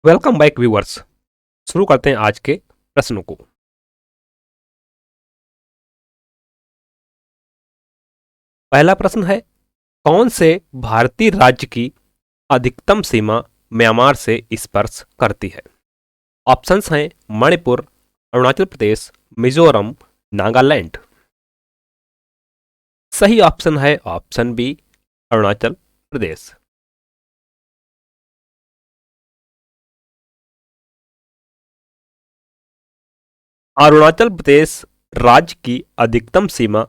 Welcome back viewers. शुरू करते हैं आज के प्रश्नों को। पहला प्रश्न है, कौन से भारतीय राज्य की अधिकतम सीमा म्यांमार से स्पर्श करती है? ऑप्शंस हैं मणिपुर, अरुणाचल प्रदेश, मिजोरम, नागालैंड। सही ऑप्शन है ऑप्शन बी, अरुणाचल प्रदेश। अरुणाचल प्रदेश राज्य की अधिकतम सीमा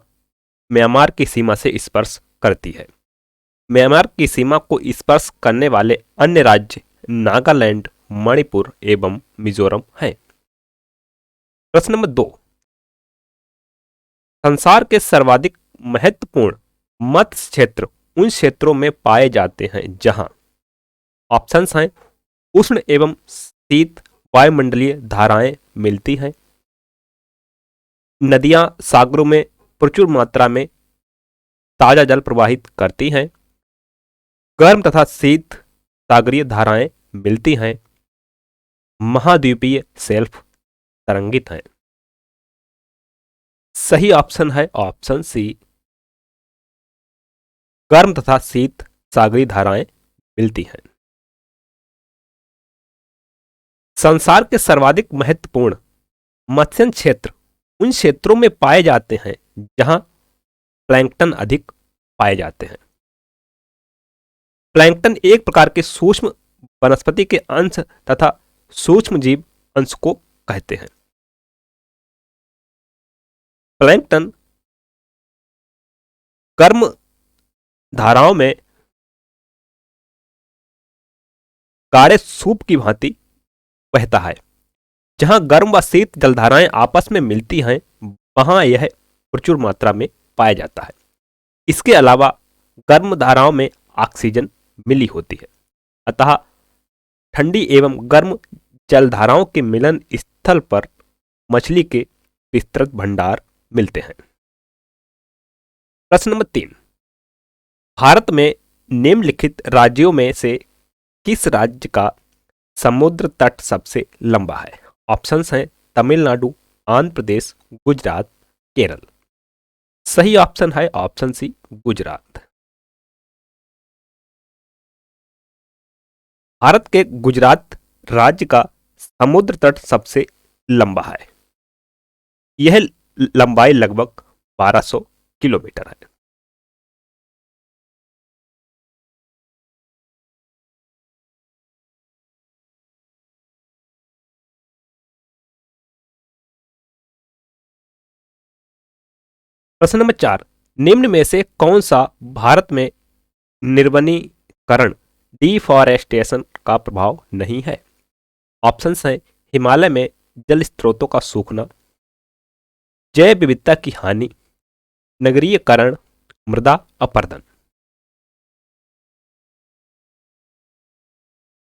म्यांमार की सीमा से स्पर्श करती है। म्यांमार की सीमा को स्पर्श करने वाले अन्य राज्य नागालैंड, मणिपुर एवं मिजोरम हैं। प्रश्न नंबर 2, संसार के सर्वाधिक महत्वपूर्ण मत्स्य क्षेत्र उन क्षेत्रों में पाए जाते हैं जहां ऑप्शंस हैं उष्ण एवं शीत वायुमंडलीय धाराएं मिलती हैं, नदियां सागरों में प्रचुर मात्रा में ताजा जल प्रवाहित करती हैं, गर्म तथा शीत सागरीय धाराएं मिलती हैं, महाद्वीपीय शेल्फ तरंगित हैं। सही ऑप्शन है ऑप्शन सी, गर्म तथा शीत सागरीय धाराएं मिलती हैं। संसार के सर्वाधिक महत्वपूर्ण मत्स्य क्षेत्र उन क्षेत्रों में पाए जाते हैं जहां प्लैंकटन अधिक पाए जाते हैं। प्लैंकटन एक प्रकार के सूक्ष्म वनस्पति के अंश तथा सूक्ष्म जीव अंश को कहते हैं। प्लैंकटन गर्म धाराओं में गाढ़े सूप की भांति बहता है। जहां गर्म व शीत जलधाराएं आपस में मिलती हैं वहां यह प्रचुर मात्रा में पाया जाता है। इसके अलावा गर्म धाराओं में ऑक्सीजन मिली होती है, अतः ठंडी एवं गर्म जलधाराओं के मिलन स्थल पर मछली के विस्तृत भंडार मिलते हैं। प्रश्न नंबर 3, भारत में निम्नलिखित राज्यों में से किस राज्य का समुद्र तट सबसे लंबा है? ऑप्शंस हैं तमिलनाडु, आंध्र प्रदेश, गुजरात, केरल। सही ऑप्शन है ऑप्शन सी, गुजरात। भारत के गुजरात राज्य का समुद्र तट सबसे लंबा है। यह लंबाई लगभग 1200 किलोमीटर है। प्रश्न नंबर 4, निम्न में से कौन सा भारत में निर्वनीकरण डिफॉरेस्टेशन का प्रभाव नहीं है? ऑप्शंस हैं हिमालय में जल स्रोतों का सूखना, जैव विविधता की हानि, नगरीयकरण, मृदा अपरदन।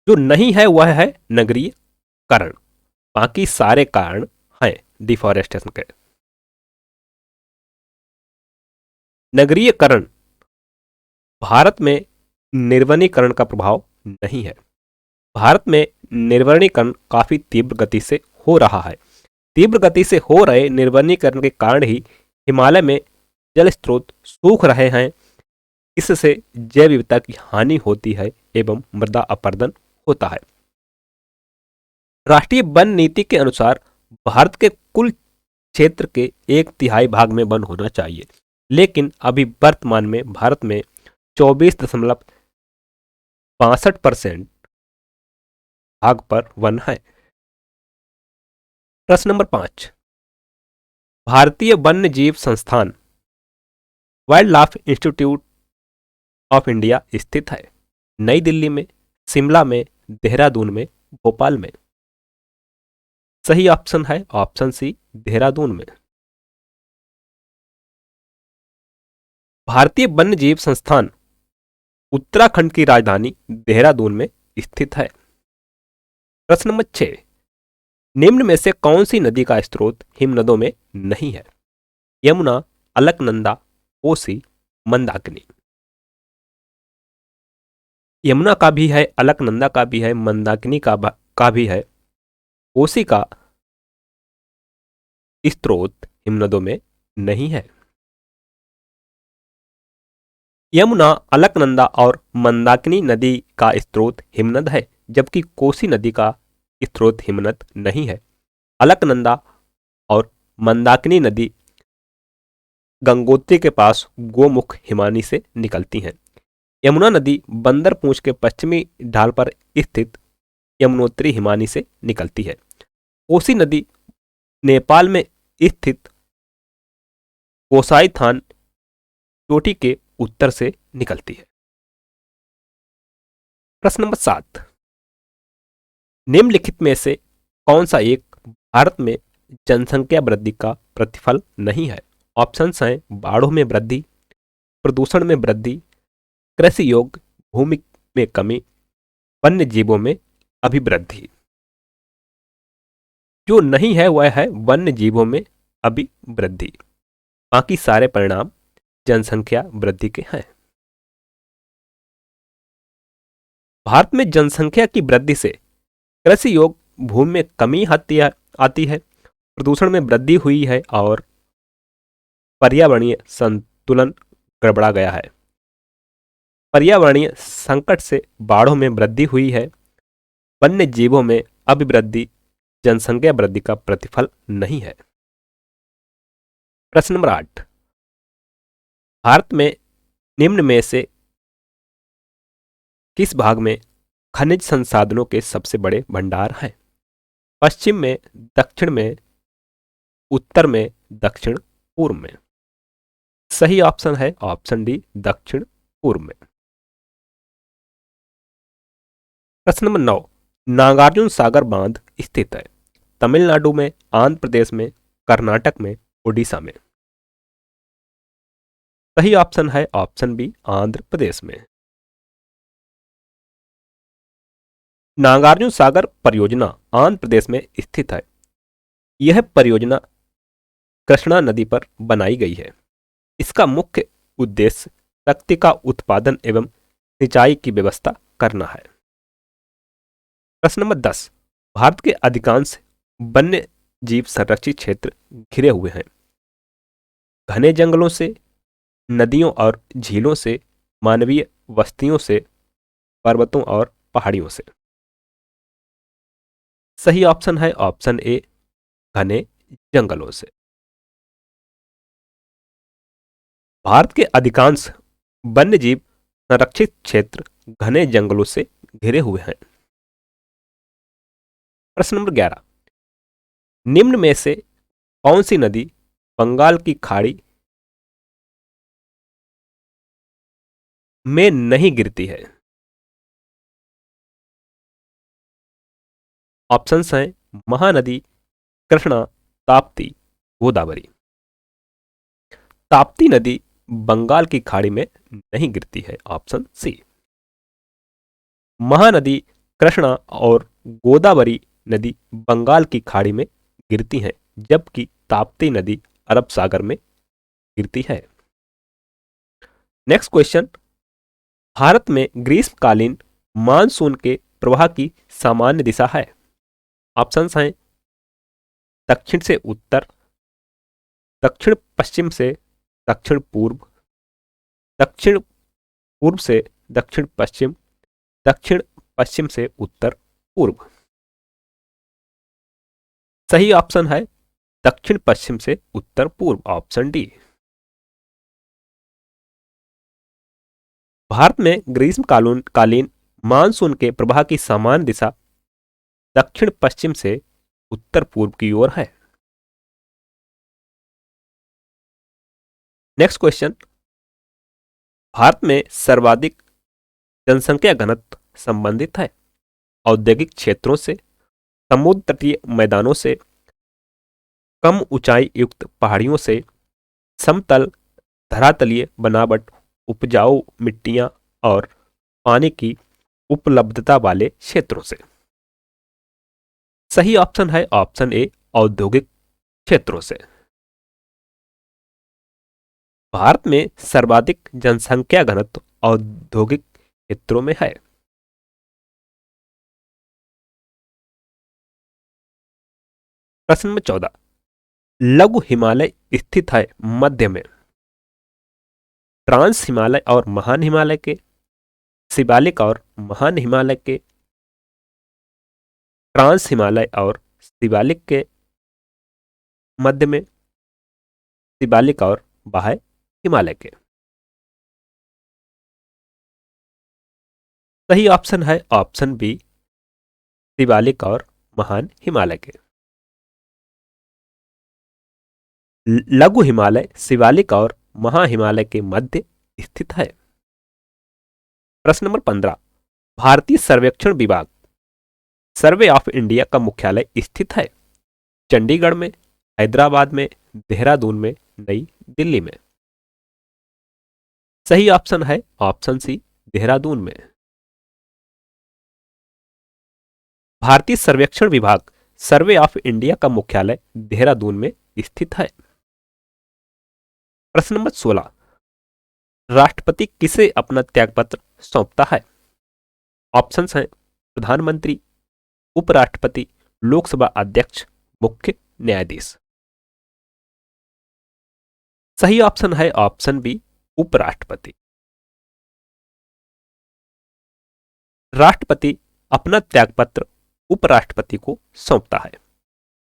जो नहीं है वह है नगरीयकरण, बाकी सारे कारण हैं डिफॉरेस्टेशन के। नगरीयकरण भारत में निर्वनीकरण का प्रभाव नहीं है। भारत में निर्वनीकरण काफी तीव्र गति से हो रहा है। तीव्र गति से हो रहे निर्वनीकरण के कारण ही हिमालय में जल स्रोत सूख रहे हैं। इससे जैव विविधता की हानि होती है एवं मृदा अपरदन होता है। राष्ट्रीय वन नीति के अनुसार भारत के कुल क्षेत्र के 1/3 भाग में वन होना चाहिए, लेकिन अभी वर्तमान में भारत में 24.62% भाग पर वन है। प्रश्न नंबर 5, भारतीय वन्य जीव संस्थान wild life institute of India स्थित है नई दिल्ली में, शिमला में, देहरादून में, भोपाल में। सही ऑप्शन है ऑप्शन सी, देहरादून में। भारतीय वन्य जीव संस्थान उत्तराखंड की राजधानी देहरादून में स्थित है। प्रश्न नंबर 6, निम्न में से कौन सी नदी का स्रोत हिमनदों में नहीं है? यमुना, अलकनंदा, कोसी, मंदाकिनी। यमुना का भी है, अलकनंदा का भी है, मंदाकिनी का भी है। कोसी का स्रोत हिमनदों में नहीं है। यमुना, अलकनंदा और मंदाकिनी नदी का स्रोत हिमनद है, जबकि कोसी नदी का स्रोत हिमनद नहीं है। अलकनंदा और मंदाकिनी नदी गंगोत्री के पास गोमुख हिमानी से निकलती हैं। यमुना नदी बंदर पूंछ के पश्चिमी ढाल पर स्थित यमुनोत्री हिमानी से निकलती है। कोसी नदी नेपाल में स्थित कोसाई थान चोटी के उत्तर से निकलती है। प्रश्न नंबर 7, निम्नलिखित में से कौन सा एक भारत में जनसंख्या वृद्धि का प्रतिफल नहीं है? ऑप्शंस हैं बाढ़ों में वृद्धि, प्रदूषण में वृद्धि, कृषि योग्य भूमि में कमी, वन्य जीवों में अभिवृद्धि। जो नहीं है वह है वन्य जीवों में अभिवृद्धि। बाकी सारे परिणाम जनसंख्या वृद्धि के हैं। भारत में जनसंख्या की वृद्धि से कृषि योग्य भूमि में कमी आती है, प्रदूषण में वृद्धि हुई है और पर्यावरणीय संतुलन गड़बड़ा गया है। पर्यावरणीय संकट से बाढ़ों में वृद्धि हुई है। वन्य जीवों में अभिवृद्धि जनसंख्या वृद्धि का प्रतिफल नहीं है। प्रश्न नंबर 8, भारत में निम्न में से किस भाग में खनिज संसाधनों के सबसे बड़े भंडार हैं? पश्चिम में, दक्षिण में, उत्तर में, दक्षिण पूर्व में। सही ऑप्शन है ऑप्शन डी, दक्षिण पूर्व में। प्रश्न नंबर 9, नागार्जुन सागर बांध स्थित है तमिलनाडु में, आंध्र प्रदेश में, कर्नाटक में, उड़ीसा में। सही ऑप्शन है ऑप्शन बी, आंध्र प्रदेश में। नागार्जुन सागर परियोजना आंध्र प्रदेश में स्थित है। यह परियोजना कृष्णा नदी पर बनाई गई है। इसका मुख्य उद्देश्य शक्ति का उत्पादन एवं सिंचाई की व्यवस्था करना है। प्रश्न नंबर 10, भारत के अधिकांश वन्य जीव संरक्षित क्षेत्र घिरे हुए हैं। घने जंगलों से, नदियों और झीलों से, मानवीय बस्तियों से, पर्वतों और पहाड़ियों से। सही ऑप्शन है ऑप्शन ए, घने जंगलों से। भारत के अधिकांश वन्यजीव संरक्षित क्षेत्र घने जंगलों से घिरे हुए हैं। प्रश्न नंबर 11, निम्न में से कौन सी नदी बंगाल की खाड़ी में नहीं गिरती है? ऑप्शंस हैं महानदी, कृष्णा, ताप्ती, गोदावरी। ताप्ती नदी बंगाल की खाड़ी में नहीं गिरती है, ऑप्शन सी। महानदी, कृष्णा और गोदावरी नदी बंगाल की खाड़ी में गिरती हैं, जबकि ताप्ती नदी अरब सागर में गिरती है। नेक्स्ट क्वेश्चन, भारत में ग्रीष्मकालीन मानसून के प्रवाह की सामान्य दिशा है। ऑप्शंस हैं दक्षिण से उत्तर, दक्षिण पश्चिम से दक्षिण पूर्व, दक्षिण पूर्व से दक्षिण पश्चिम, दक्षिण पश्चिम से उत्तर पूर्व। सही ऑप्शन है दक्षिण पश्चिम से उत्तर पूर्व, ऑप्शन डी। भारत में ग्रीष्मकालीन मानसून के प्रवाह की सामान्य दिशा दक्षिण पश्चिम से उत्तर पूर्व की ओर है। नेक्स्ट क्वेश्चन, भारत में सर्वाधिक जनसंख्या घनत्व संबंधित है औद्योगिक क्षेत्रों से, समुद्र तटीय मैदानों से, कम ऊंचाई युक्त पहाड़ियों से, समतल धरातलीय बनावट, उपजाऊ मिट्टियां और पानी की उपलब्धता वाले क्षेत्रों से। सही ऑप्शन है ऑप्शन ए, औद्योगिक क्षेत्रों से। भारत में सर्वाधिक जनसंख्या घनत्व औद्योगिक क्षेत्रों में है। प्रश्न नंबर 14, लघु हिमालय स्थित है मध्य में ट्रांस हिमालय और महान हिमालय के, शिवालिक और महान हिमालय के, ट्रांस हिमालय और शिवालिक के मध्य में, शिवालिक और बाह्य हिमालय के। सही ऑप्शन है ऑप्शन बी, शिवालिक और महान हिमालय के। लघु हिमालय शिवालिक और महा हिमालय के मध्य स्थित है। प्रश्न नंबर 15, भारतीय सर्वेक्षण विभाग सर्वे ऑफ इंडिया का मुख्यालय स्थित है चंडीगढ़ में, हैदराबाद में, देहरादून में, नई दिल्ली में। सही ऑप्शन है ऑप्शन सी, देहरादून में। भारतीय सर्वेक्षण विभाग सर्वे ऑफ इंडिया का मुख्यालय देहरादून में स्थित है। प्रश्न नंबर 16, राष्ट्रपति किसे अपना त्यागपत्र सौंपता है? ऑप्शंस हैं प्रधानमंत्री, उपराष्ट्रपति, लोकसभा अध्यक्ष, मुख्य न्यायाधीश। सही ऑप्शन है ऑप्शन बी, उपराष्ट्रपति। राष्ट्रपति अपना त्यागपत्र उपराष्ट्रपति को सौंपता है।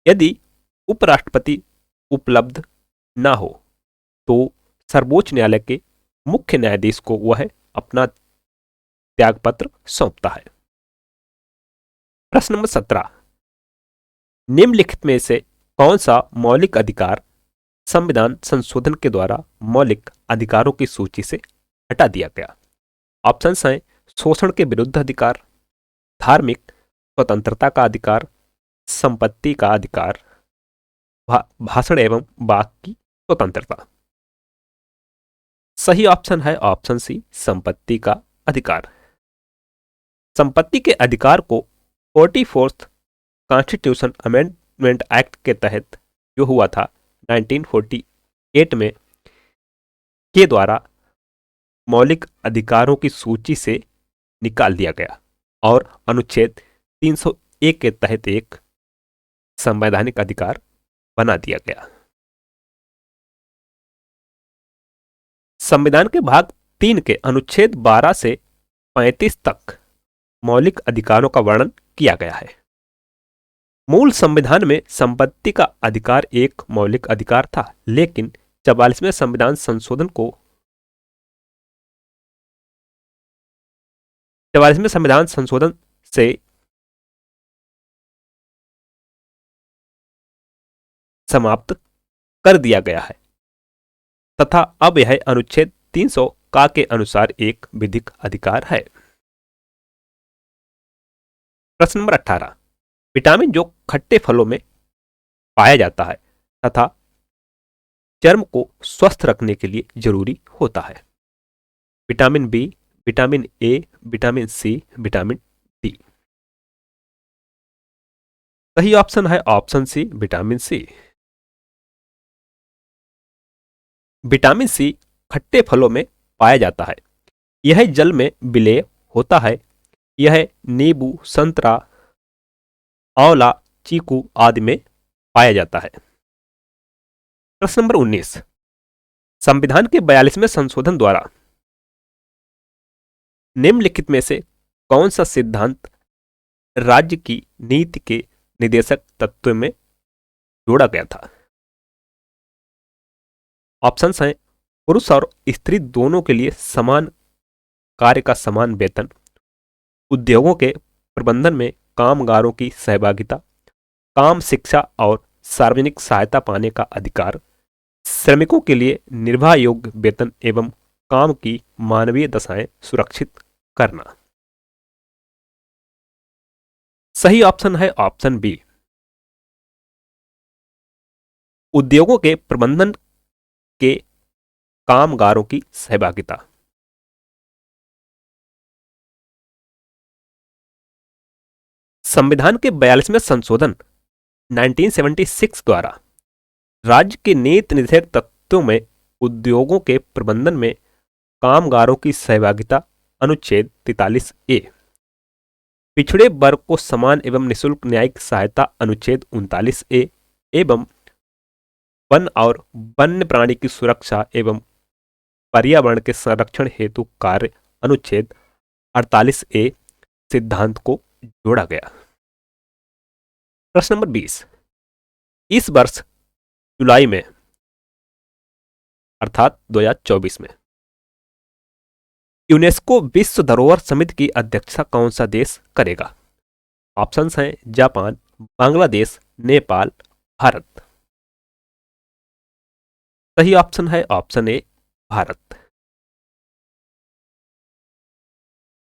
यदि उपराष्ट्रपति उपलब्ध ना हो तो सर्वोच्च न्यायालय के मुख्य न्यायाधीश को वह अपना त्यागपत्र सौंपता है। प्रश्न नंबर 17, निम्नलिखित में से कौन सा मौलिक अधिकार संविधान संशोधन के द्वारा मौलिक अधिकारों की सूची से हटा दिया गया? ऑप्शंस हैं शोषण के विरुद्ध अधिकार, धार्मिक स्वतंत्रता का अधिकार, संपत्ति का अधिकार, भाषण एवं वाक की स्वतंत्रता। सही ऑप्शन है ऑप्शन सी, संपत्ति का अधिकार। संपत्ति के अधिकार को 44th कॉन्स्टिट्यूशन अमेंडमेंट एक्ट के तहत जो हुआ था 1948 में के द्वारा मौलिक अधिकारों की सूची से निकाल दिया गया और अनुच्छेद 301 के तहत एक संवैधानिक अधिकार बना दिया गया। संविधान के भाग 3 के अनुच्छेद 12 से 35 तक मौलिक अधिकारों का वर्णन किया गया है। मूल संविधान में संपत्ति का अधिकार एक मौलिक अधिकार था, लेकिन 44वें संविधान संशोधन को 44वें संविधान संशोधन से समाप्त कर दिया गया है तथा अब यह अनुच्छेद 300 का के अनुसार एक विधिक अधिकार है। प्रश्न नंबर 18, विटामिन जो खट्टे फलों में पाया जाता है तथा चर्म को स्वस्थ रखने के लिए जरूरी होता है? Vitamin B, vitamin A, vitamin C, vitamin D. सही ऑप्शन है option C, vitamin C. Vitamin C खट्टे फलों में पाया जाता है। यह जल में विलेय होता है। यह नींबू, संतरा, आंवला, चीकू आदि में पाया जाता है। प्रश्न नंबर 19, संविधान के 42वें संशोधन द्वारा निम्नलिखित में से कौन सा सिद्धांत राज्य की नीति के निर्देशक तत्व में जोड़ा गया था? ऑप्शंस हैं पुरुष और स्त्री दोनों के लिए समान कार्य का समान वेतन, उद्योगों के प्रबंधन में कामगारों की सहभागिता, काम शिक्षा और सार्वजनिक सहायता पाने का अधिकार, श्रमिकों के लिए निर्वाह योग्य वेतन एवं काम की मानवीय दशाएं सुरक्षित करना। सही ऑप्शन है ऑप्शन बी, उद्योगों के प्रबंधन के कामगारों की सहभागिता। संविधान के 42वें संशोधन 1976 द्वारा राज्य के नीति निर्धारक तत्वों में उद्योगों के प्रबंधन में कामगारों की सहभागिता अनुच्छेद 43A, पिछड़े वर्ग को समान एवं निःशुल्क न्यायिक सहायता अनुच्छेद 39A एवं वन और वन्य प्राणी की सुरक्षा एवं पर्यावरण के संरक्षण हेतु कार्य अनुच्छेद 48A सिद्धांत को जोड़ा गया। प्रश्न नंबर 20, इस वर्ष जुलाई में अर्थात 2024 में यूनेस्को विश्व धरोहर समिति की अध्यक्षता कौन सा देश करेगा? ऑप्शंस हैं जापान, बांग्लादेश, नेपाल, भारत। सही ऑप्शन है ऑप्शन ए, भारत।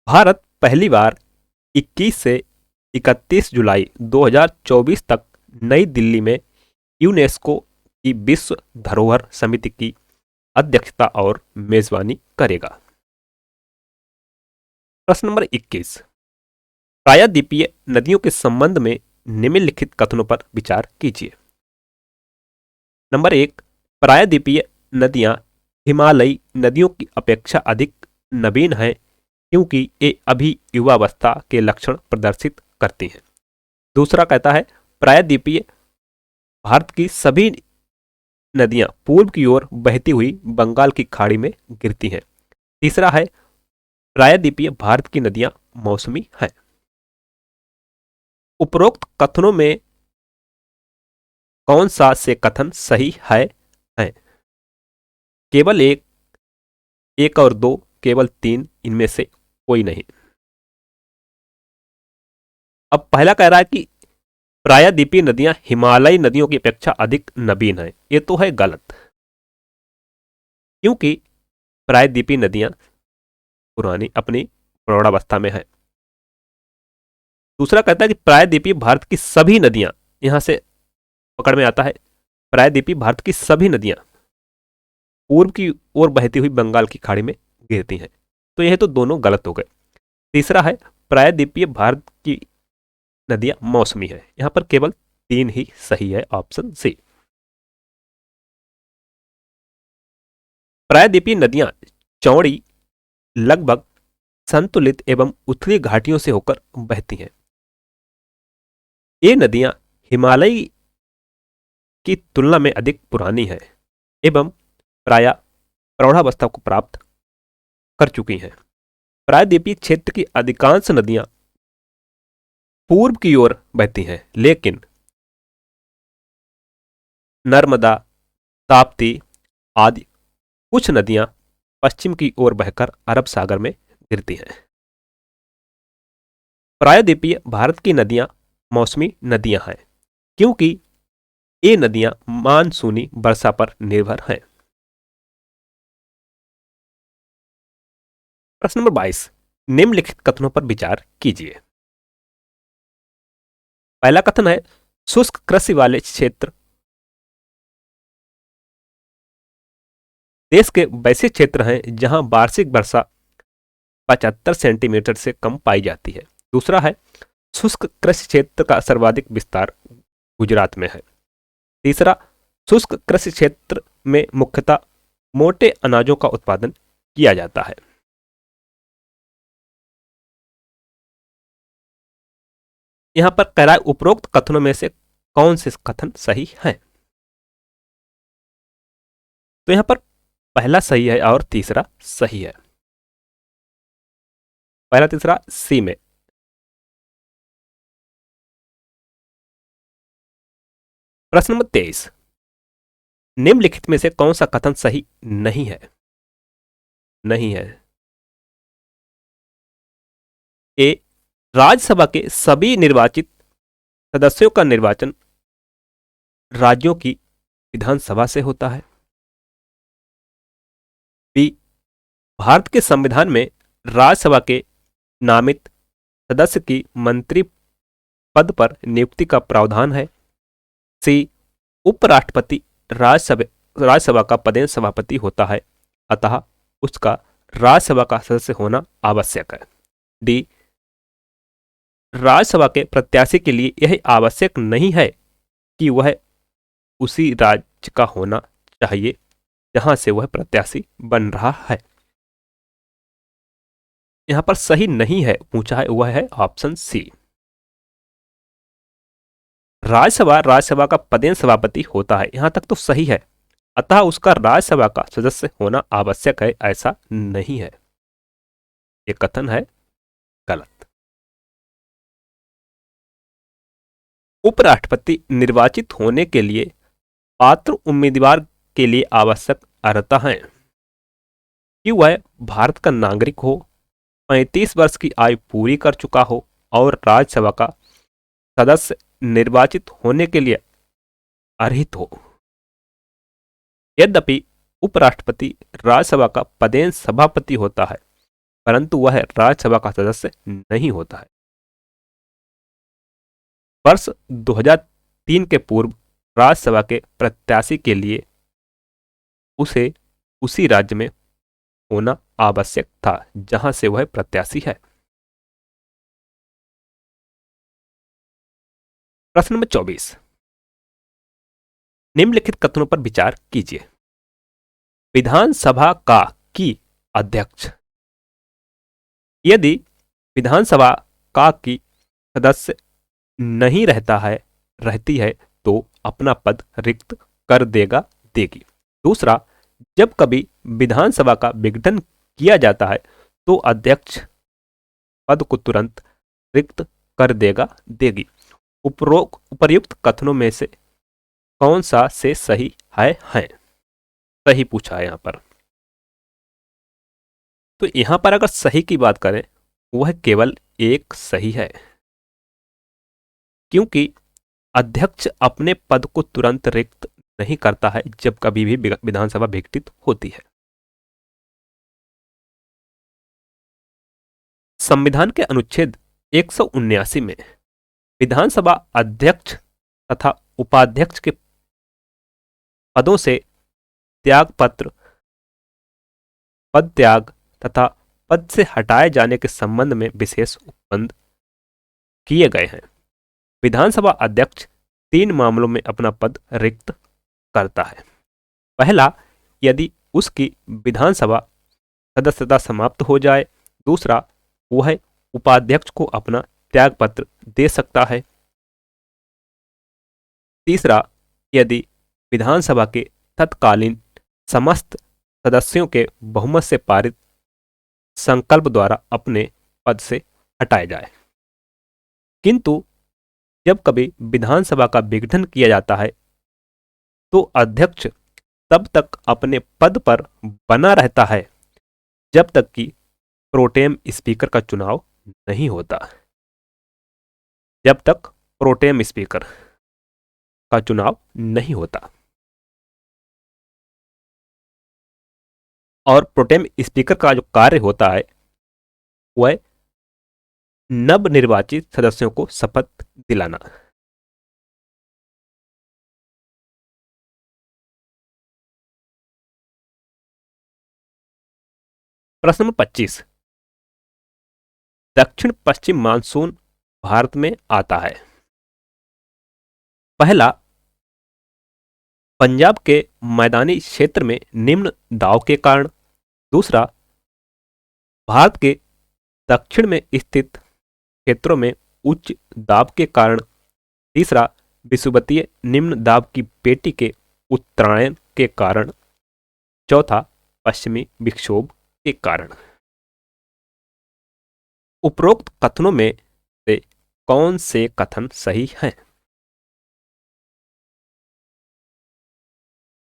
भारत पहली बार 21 से 31 जुलाई 2024 तक नई दिल्ली में यूनेस्को की विश्व धरोहर समिति की अध्यक्षता और मेजबानी करेगा। प्रश्न नंबर 21, प्रायद्वीपीय नदियों के संबंध में निम्नलिखित कथनों पर विचार कीजिए। नंबर 1, प्रायद्वीपीय नदियां हिमालयी नदियों की अपेक्षा अधिक नवीन हैं क्योंकि ये अभी युवावस्था के लक्षण प्रदर्शित करती हैं। दूसरा कहता है प्रायद्वीपीय भारत की सभी नदियां पूर्व की ओर बहती हुई बंगाल की खाड़ी में गिरती हैं। तीसरा है प्रायद्वीपीय भारत की नदियां मौसमी हैं। उपरोक्त कथनों में कौन सा से कथन सही है? केवल एक और दो, केवल तीन, इनमें से कोई नहीं। अब पहला कह रहा है कि प्रायद्वीपीय नदियां हिमालयी नदियों की अपेक्षा अधिक नवीन हैं। ये तो है गलत, क्योंकि प्रायद्वीपीय नदियां पुरानी अपनी प्रौढ़ावस्था में है। दूसरा कहता है कि प्रायद्वीपीय भारत की सभी नदियां, यहां से पकड़ में आता है प्रायद्वीपीय भारत की सभी नदियां पूर्व की ओर बहती हुई बंगाल की खाड़ी में गिरती हैं। तो यह तो दोनों गलत हो गए। तीसरा है प्रायद्वीपीय भारत की नदियां मौसमी है। यहां पर केवल तीन ही सही है, ऑप्शन सी। प्रायद्वीपीय नदियां चौड़ी, लगभग संतुलित एवं उथली घाटियों से होकर बहती हैं। ये नदियां हिमालय की तुलना में अधिक पुरानी हैं एवं प्राय प्रौढ़ावस्था को प्राप्त कर चुकी हैं। प्रायद्वीपीय क्षेत्र की अधिकांश नदियां पूर्व की ओर बहती हैं, लेकिन नर्मदा, ताप्ती आदि कुछ नदियां पश्चिम की ओर बहकर अरब सागर में गिरती हैं। प्रायद्वीपीय भारत की नदियां मौसमी नदियां हैं क्योंकि ये नदियां मानसूनी वर्षा पर निर्भर हैं। प्रश्न नंबर 22, निम्नलिखित कथनों पर विचार कीजिए। पहला कथन है शुष्क कृषि वाले क्षेत्र देश के वैसे क्षेत्र हैं जहां वार्षिक वर्षा 75 सेंटीमीटर से कम पाई जाती है। दूसरा है शुष्क कृषि क्षेत्र का सर्वाधिक विस्तार गुजरात में है। तीसरा, शुष्क कृषि क्षेत्र में मुख्यतः मोटे अनाजों का उत्पादन किया जाता है। यहां पर कह रहा है उपरोक्त कथनों में से कौन से कथन सही हैं? तो यहां पर पहला सही है और तीसरा सही है। पहला तीसरा सी में। प्रश्न नंबर 23, निम्नलिखित में से कौन सा कथन सही नहीं है? नहीं है। ए, राज्यसभा के सभी निर्वाचित सदस्यों का निर्वाचन राज्यों की विधानसभा से होता है। बी, भारत के संविधान में राज्यसभा के नामित सदस्य की मंत्री पद पर नियुक्ति का प्रावधान है। सी, उपराष्ट्रपति राज्यसभा का पदेन सभापति होता है, अतः उसका राज्यसभा का सदस्य होना आवश्यक है। डी, राज्यसभा के प्रत्याशी के लिए यह आवश्यक नहीं है कि वह उसी राज्य का होना चाहिए जहां से वह प्रत्याशी बन रहा है। यहां पर सही नहीं है पूछा है, वह है ऑप्शन सी। राज्यसभा का पदेन सभापति होता है, यहां तक तो सही है। अतः उसका राज्यसभा का सदस्य होना आवश्यक है, ऐसा नहीं है। यह कथन है गलत। उपराष्ट्रपति निर्वाचित होने के लिए पात्र उम्मीदवार के लिए आवश्यक अर्हता है कि वह भारत का नागरिक हो, 35 वर्ष की आयु पूरी कर चुका हो और राज्यसभा का सदस्य निर्वाचित होने के लिए अर्हित हो। यद्यपि उपराष्ट्रपति राज्यसभा का पदेन सभापति होता है, परंतु वह राज्यसभा का सदस्य नहीं होता है। वर्ष 2003 के पूर्व राज्यसभा के प्रत्याशी के लिए उसे उसी राज्य में होना आवश्यक था जहां से वह प्रत्याशी है। प्रश्न नंबर 24, निम्नलिखित कथनों पर विचार कीजिए। विधानसभा का की अध्यक्ष, यदि विधानसभा का की सदस्य नहीं रहती है तो अपना पद रिक्त कर देगी। दूसरा, जब कभी विधानसभा का विघटन किया जाता है तो अध्यक्ष पद को तुरंत रिक्त कर देगी। उपर्युक्त कथनों में से कौन सा से सही है? सही पूछा है यहां पर। तो यहां पर अगर सही की बात करें, वह केवल एक सही है, क्योंकि अध्यक्ष अपने पद को तुरंत रिक्त नहीं करता है जब कभी भी विधानसभा विघटित होती है। संविधान के अनुच्छेद 179 में विधानसभा अध्यक्ष तथा उपाध्यक्ष के पदों से पद त्याग तथा पद से हटाए जाने के संबंध में विशेष उपबंध किए गए हैं। विधानसभा अध्यक्ष 3 मामलों में अपना पद रिक्त करता है। पहला, यदि उसकी विधानसभा सदस्यता समाप्त हो जाए। दूसरा, वह उपाध्यक्ष को अपना त्यागपत्र दे सकता है। तीसरा, यदि विधानसभा के तत्कालीन समस्त सदस्यों के बहुमत से पारित संकल्प द्वारा अपने पद से हटाया जाए। किंतु जब कभी विधानसभा का विघटन किया जाता है तो अध्यक्ष तब तक अपने पद पर बना रहता है जब तक कि प्रोटेम स्पीकर का चुनाव नहीं होता। जब तक प्रोटेम स्पीकर का चुनाव नहीं होता। और प्रोटेम स्पीकर का जो कार्य होता है वह नवनिर्वाचित सदस्यों को शपथ दिलाना। प्रश्न नंबर 25, दक्षिण पश्चिम मानसून भारत में आता है। पहला, पंजाब के मैदानी क्षेत्र में निम्न दाब के कारण। दूसरा, भारत के दक्षिण में स्थित क्षेत्रों में उच्च दाब के कारण। तीसरा, विषुवतीय निम्न दाब की पेटी के उत्तरायण के कारण। चौथा, पश्चिमी विक्षोभ के कारण। उपरोक्त कथनों में से कौन से कथन सही हैं?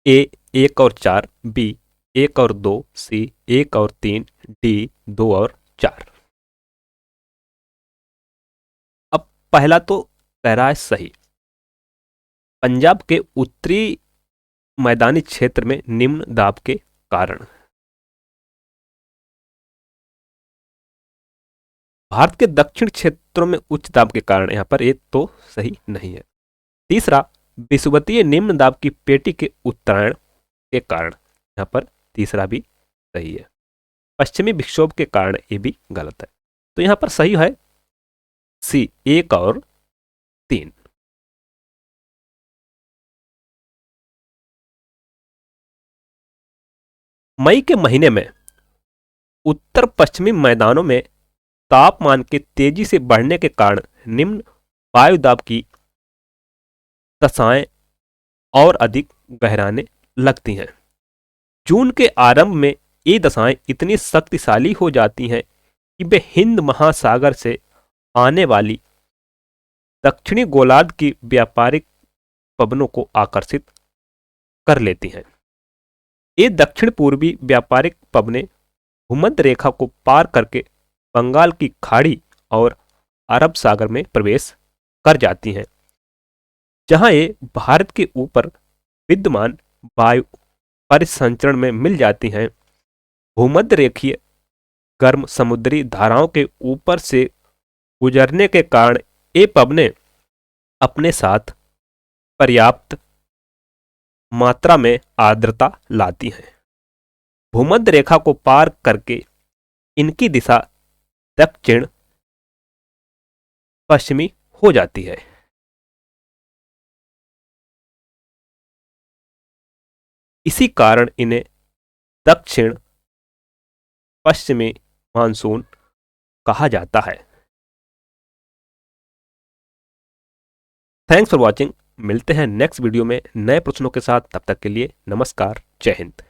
ए 1 और 4, बी 1 और 2, सी 1 और 3, डी 2 और 4। अब पहला तो कह रहा है सही। पंजाब के उत्तरी मैदानी क्षेत्र में निम्न दाब के कारण। भारत के दक्षिण क्षेत्रों में उच्च दाब के कारण, यहां पर एक तो सही नहीं है। तीसरा, विषुवतीय निम्न दाब की पेटी के उत्तरायण के कारण, यहां पर तीसरा भी सही है। पश्चिमी विक्षोभ के कारण, ये भी गलत है। तो यहां पर सही है सी 1 और 3। मई के महीने में उत्तर पश्चिमी मैदानों में तापमान के तेजी से बढ़ने के कारण निम्न वायु दाब की दशाएं और अधिक गहराने लगती हैं। जून के आरंभ में ये दशाएं इतनी शक्तिशाली हो जाती हैं कि वे हिंद महासागर से आने वाली दक्षिणी गोलार्ध की व्यापारिक पवनों को आकर्षित कर लेती हैं। ये दक्षिण पूर्वी व्यापारिक पवनें भूमध्य रेखा को पार करके बंगाल की खाड़ी और अरब सागर में प्रवेश कर जाती हैं, जहां ये भारत के ऊपर विद्यमान वायु परिसंचरण में मिल जाती हैं। भूमध्य रेखीय गर्म समुद्री धाराओं के ऊपर से गुजरने के कारण ये पवनें अपने साथ पर्याप्त मात्रा में आर्द्रता लाती हैं। भूमध्य रेखा को पार करके इनकी दिशा दक्षिण पश्चिमी हो जाती है। इसी कारण इन्हें दक्षिण पश्चिमी मानसून कहा जाता है। Thanks for watching. मिलते हैं नेक्स्ट वीडियो में नए प्रश्नों के साथ। तब तक के लिए नमस्कार, जय हिंद।